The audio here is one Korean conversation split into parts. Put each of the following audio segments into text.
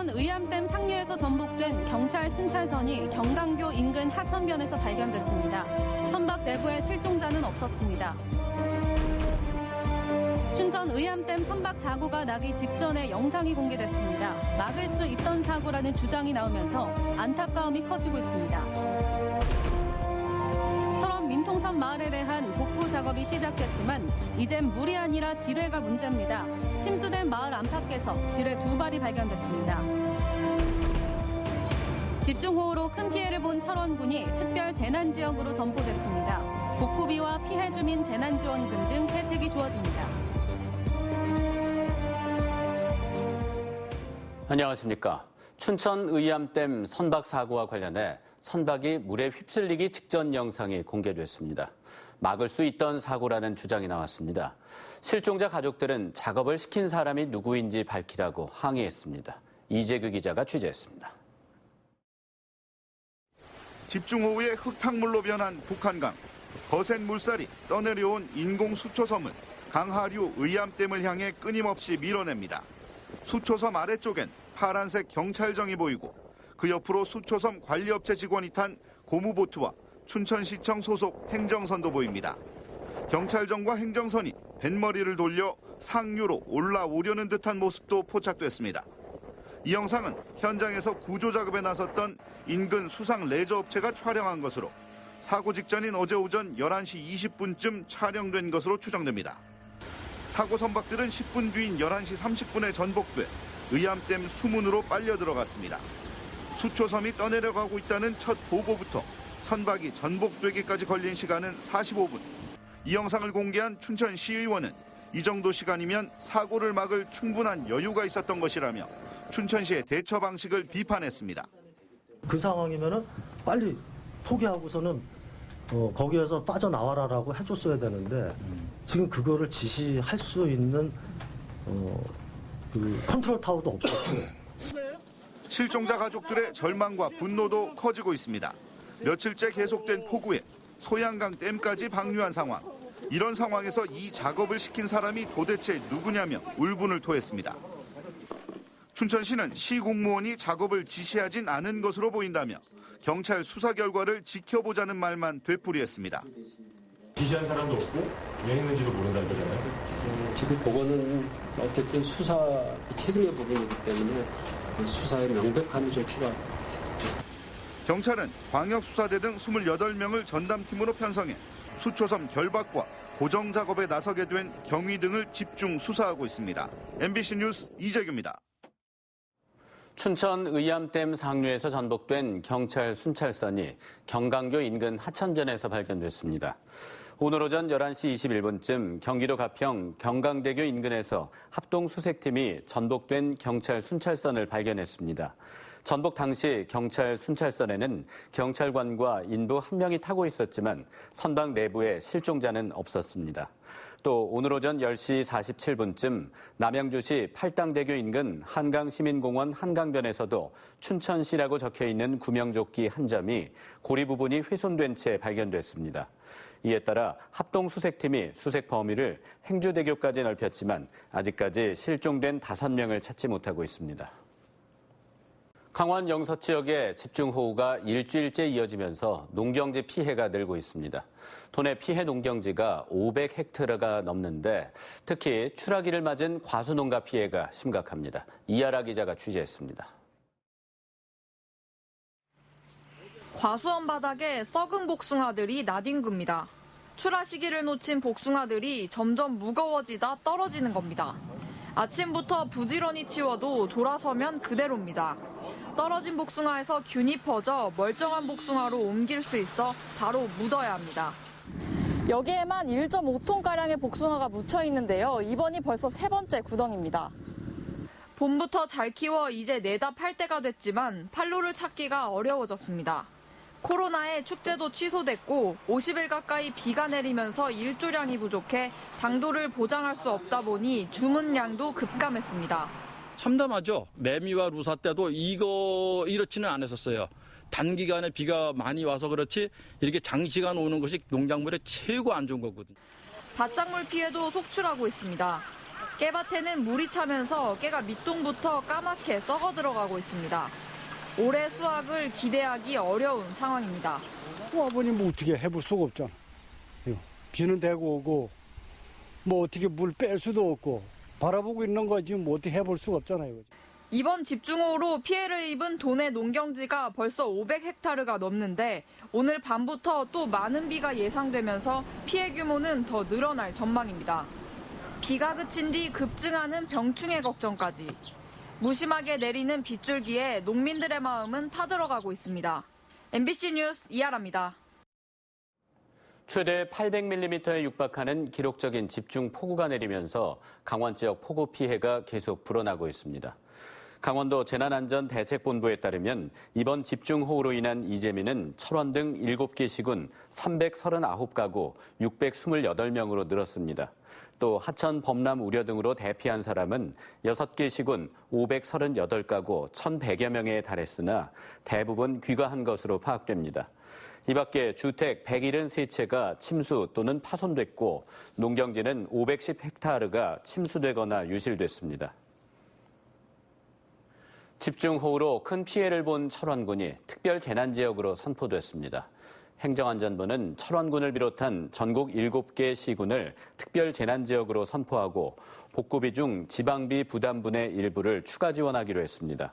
춘천 의암댐 상류에서 전복된 경찰 순찰선이 경강교 인근 하천변에서 발견됐습니다. 선박 내부에 실종자는 없었습니다. 춘천 의암댐 선박 사고가 나기 직전에 영상이 공개됐습니다. 막을 수 있던 사고라는 주장이 나오면서 안타까움이 커지고 있습니다. 처럼 민통선 마을에 대한 복구 작업이 시작됐지만 이젠 물이 아니라 지뢰가 문제입니다. 침수된 마을 안팎에서 지뢰 2발이 발견됐습니다. 집중호우로 큰 피해를 본 철원군이 특별 재난지역으로 선포됐습니다. 복구비와 피해 주민 재난지원금 등 혜택이 주어집니다. 안녕하십니까. 춘천 의암댐 선박 사고와 관련해 선박이 물에 휩쓸리기 직전 영상이 공개됐습니다. 막을 수 있던 사고라는 주장이 나왔습니다. 실종자 가족들은 작업을 시킨 사람이 누구인지 밝히라고 항의했습니다. 이재규 기자가 취재했습니다. 집중호우에 흙탕물로 변한 북한강. 거센 물살이 떠내려온 인공 수초섬을 강하류 의암댐을 향해 끊임없이 밀어냅니다. 수초섬 아래쪽엔 파란색 경찰정이 보이고 그 옆으로 수초섬 관리업체 직원이 탄 고무보트와 춘천시청 소속 행정선도 보입니다. 경찰정과 행정선이 뱃머리를 돌려 상류로 올라오려는 듯한 모습도 포착됐습니다. 이 영상은 현장에서 구조작업에 나섰던 인근 수상 레저업체가 촬영한 것으로 사고 직전인 어제 오전 11시 20분쯤 촬영된 것으로 추정됩니다. 사고 선박들은 10분 뒤인 11시 30분에 전복돼 의암댐 수문으로 빨려 들어갔습니다. 수초섬이 떠내려가고 있다는 첫 보고부터 선박이 전복되기까지 걸린 시간은 45분. 이 영상을 공개한 춘천시의원은 이 정도 시간이면 사고를 막을 충분한 여유가 있었던 것이라며 춘천시의 대처 방식을 비판했습니다. 그 상황이면은 빨리 포기하고서는 거기에서 빠져나와라라고 해줬어야 되는데 지금 그거를 지시할 수 있는 그 컨트롤 타워도 없었고. 실종자 가족들의 절망과 분노도 커지고 있습니다. 며칠째 계속된 폭우에 소양강 댐까지 방류한 상황. 이런 상황에서 이 작업을 시킨 사람이 도대체 누구냐며 울분을 토했습니다. 춘천시는 시 공무원이 작업을 지시하진 않은 것으로 보인다며 경찰 수사 결과를 지켜보자는 말만 되풀이했습니다. 지시한 사람도 없고 왜 했는지도 모른다는 거잖아요. 지금 그거는 어쨌든 수사 책임의 부분이기 때문에 수사의 명백함이 좀 필요합니다. 경찰은 광역수사대 등 28명을 전담팀으로 편성해 수초섬 결박과 고정 작업에 나서게 된 경위 등을 집중 수사하고 있습니다. MBC 뉴스 이재규입니다. 춘천 의암댐 상류에서 전복된 경찰 순찰선이 경강교 인근 하천변에서 발견됐습니다. 오늘 오전 11시 21분쯤 경기도 가평 경강대교 인근에서 합동수색팀이 전복된 경찰 순찰선을 발견했습니다. 전복 당시 경찰 순찰선에는 경찰관과 인부 1명이 타고 있었지만 선박 내부에 실종자는 없었습니다. 또 오늘 오전 10시 47분쯤 남양주시 팔당대교 인근 한강시민공원 한강변에서도 춘천시라고 적혀있는 구명조끼 한 점이 고리 부분이 훼손된 채 발견됐습니다. 이에 따라 합동수색팀이 수색 범위를 행주대교까지 넓혔지만 아직까지 실종된 5명을 찾지 못하고 있습니다. 강원 영서 지역에 집중호우가 일주일째 이어지면서 농경지 피해가 늘고 있습니다. 도내 피해 농경지가 500헥타르가 넘는데 특히 추라기를 맞은 과수농가 피해가 심각합니다. 이하라 기자가 취재했습니다. 과수원 바닥에 썩은 복숭아들이 나뒹굽니다. 출하 시기를 놓친 복숭아들이 점점 무거워지다 떨어지는 겁니다. 아침부터 부지런히 치워도 돌아서면 그대로입니다. 떨어진 복숭아에서 균이 퍼져 멀쩡한 복숭아로 옮길 수 있어 바로 묻어야 합니다. 여기에만 1.5톤가량의 복숭아가 묻혀 있는데요. 이번이 벌써 3번째 구덩입니다. 봄부터 잘 키워 이제 내다 팔 때가 됐지만 판로를 찾기가 어려워졌습니다. 코로나에 축제도 취소됐고 50일 가까이 비가 내리면서 일조량이 부족해 당도를 보장할 수 없다 보니 주문량도 급감했습니다. 참담하죠. 매미와 루사 때도 이렇지는 않았었어요. 단기간에 비가 많이 와서 그렇지 이렇게 장시간 오는 것이 농작물에 최고 안 좋은 거거든요. 밭작물 피해도 속출하고 있습니다. 깨밭에는 물이 차면서 깨가 밑동부터 까맣게 썩어 들어가고 있습니다. 올해 수확을 기대하기 어려운 상황입니다. 아버님 뭐 어떻게 해볼 수가 없잖아. 비는 대고 오고 뭐 어떻게 물 뺄 수도 없고 바라보고 있는 거지 뭐 어떻게 해볼 수가 없잖아요. 이번 집중호우로 피해를 입은 도내 농경지가 벌써 500헥타르가 넘는데 오늘 밤부터 또 많은 비가 예상되면서 피해 규모는 더 늘어날 전망입니다. 비가 그친 뒤 급증하는 병충해 걱정까지. 무심하게 내리는 빗줄기에 농민들의 마음은 타들어가고 있습니다. MBC 뉴스 이하라입니다. 최대 800mm에 육박하는 기록적인 집중 폭우가 내리면서 강원 지역 폭우 피해가 계속 불어나고 있습니다. 강원도 재난안전대책본부에 따르면 이번 집중호우로 인한 이재민은 철원 등 7개 시군 339가구 628명으로 늘었습니다. 또 하천 범람 우려 등으로 대피한 사람은 6개 시군 538가구 1,100여 명에 달했으나 대부분 귀가한 것으로 파악됩니다. 이 밖에 주택 173채가 침수 또는 파손됐고 농경지는 510헥타르가 침수되거나 유실됐습니다. 집중호우로 큰 피해를 본 철원군이 특별 재난지역으로 선포됐습니다. 행정안전부는 철원군을 비롯한 전국 7개 시군을 특별 재난지역으로 선포하고 복구비 중 지방비 부담분의 일부를 추가 지원하기로 했습니다.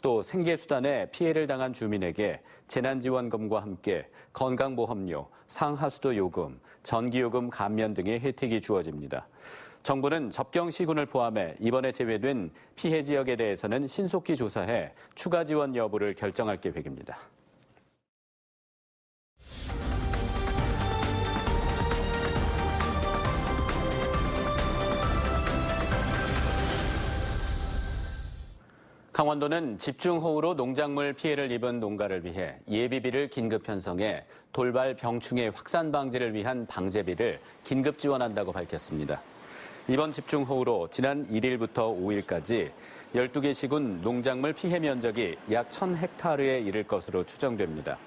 또 생계수단에 피해를 당한 주민에게 재난지원금과 함께 건강보험료, 상하수도 요금, 전기요금 감면 등의 혜택이 주어집니다. 정부는 접경 시군을 포함해 이번에 제외된 피해 지역에 대해서는 신속히 조사해 추가 지원 여부를 결정할 계획입니다. 강원도는 집중호우로 농작물 피해를 입은 농가를 위해 예비비를 긴급 편성해 돌발 병충해 확산 방지를 위한 방제비를 긴급 지원한다고 밝혔습니다. 이번 집중호우로 지난 1일부터 5일까지 12개 시군 농작물 피해 면적이 약 1,000헥타르에 이를 것으로 추정됩니다.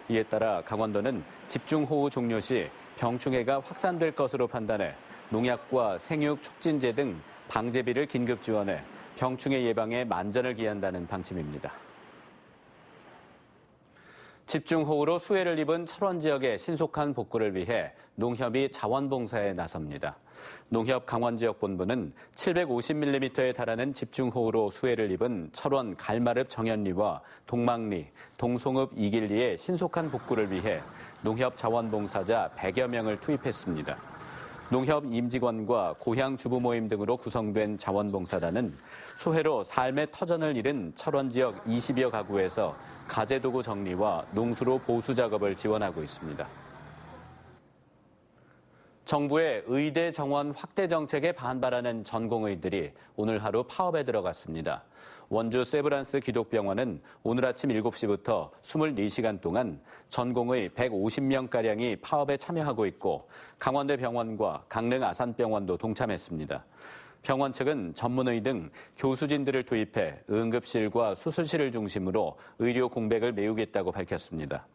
이에 따라 강원도는 집중호우 종료 시 병충해가 확산될 것으로 판단해 농약과 생육 촉진제 등 방제비를 긴급 지원해 병충해 예방에 만전을 기한다는 방침입니다. 집중호우로 수해를 입은 철원 지역의 신속한 복구를 위해 농협이 자원봉사에 나섭니다. 농협 강원지역본부는 750mm에 달하는 집중호우로 수해를 입은 철원 갈마릅 정현리와 동막리, 동송읍 이길리의 신속한 복구를 위해 농협 자원봉사자 100여 명을 투입했습니다. 농협 임직원과 고향 주부 모임 등으로 구성된 자원봉사단은 수해로 삶의 터전을 잃은 철원 지역 20여 가구에서 가재도구 정리와 농수로 보수 작업을 지원하고 있습니다. 정부의 의대 정원 확대 정책에 반발하는 전공의들이 오늘 하루 파업에 들어갔습니다. 원주 세브란스 기독병원은 오늘 아침 7시부터 24시간 동안 전공의 150명가량이 파업에 참여하고 있고 강원대 병원과 강릉 아산병원도 동참했습니다. 병원 측은 전문의 등 교수진들을 투입해 응급실과 수술실을 중심으로 의료 공백을 메우겠다고 밝혔습니다.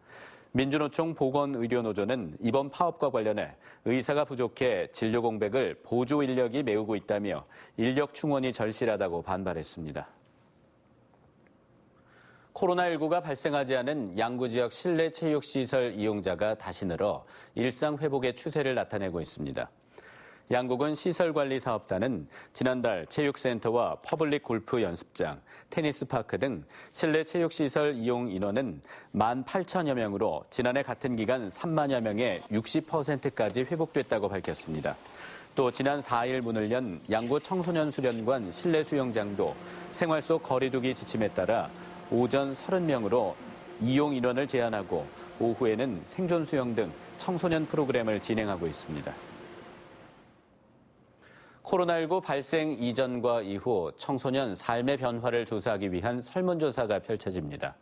민주노총 보건의료노조는 이번 파업과 관련해 의사가 부족해 진료 공백을 보조 인력이 메우고 있다며 인력 충원이 절실하다고 반발했습니다. 코로나19가 발생하지 않은 양구 지역 실내 체육시설 이용자가 다시 늘어 일상 회복의 추세를 나타내고 있습니다. 양구군 시설관리사업단은 지난달 체육센터와 퍼블릭 골프 연습장, 테니스파크 등 실내 체육시설 이용 인원은 18,000여 명으로 지난해 같은 기간 3만여 명의 60%까지 회복됐다고 밝혔습니다. 또 지난 4일 문을 연 양구 청소년수련관 실내 수영장도 생활 속 거리두기 지침에 따라 오전 30명으로 이용 인원을 제한하고 오후에는 생존 수영 등 청소년 프로그램을 진행하고 있습니다. 코로나19 발생 이전과 이후 청소년 삶의 변화를 조사하기 위한 설문조사가 펼쳐집니다.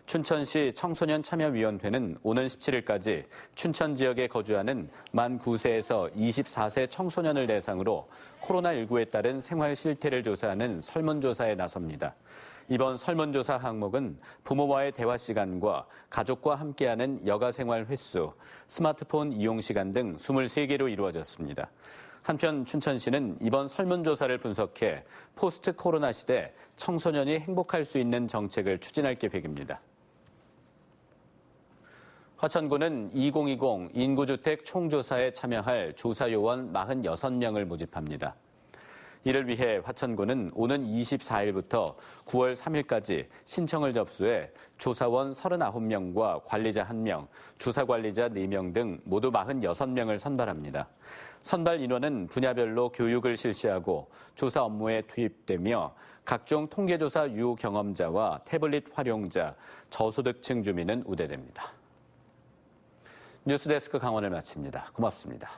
춘천시 청소년참여위원회는 오는 17일까지 춘천 지역에 거주하는 만 9세에서 24세 청소년을 대상으로 코로나19에 따른 생활 실태를 조사하는 설문조사에 나섭니다. 이번 설문조사 항목은 부모와의 대화 시간과 가족과 함께하는 여가 생활 횟수, 스마트폰 이용 시간 등 23개로 이루어졌습니다. 한편 춘천시는 이번 설문조사를 분석해 포스트 코로나 시대 청소년이 행복할 수 있는 정책을 추진할 계획입니다. 화천군은 2020 인구주택 총조사에 참여할 조사요원 46명을 모집합니다. 이를 위해 화천군은 오는 24일부터 9월 3일까지 신청을 접수해 조사원 39명과 관리자 1명, 조사관리자 4명 등 모두 46명을 선발합니다. 선발 인원은 분야별로 교육을 실시하고 조사 업무에 투입되며 각종 통계조사 유경험자와 태블릿 활용자, 저소득층 주민은 우대됩니다. 뉴스데스크 강원을 마칩니다. 고맙습니다.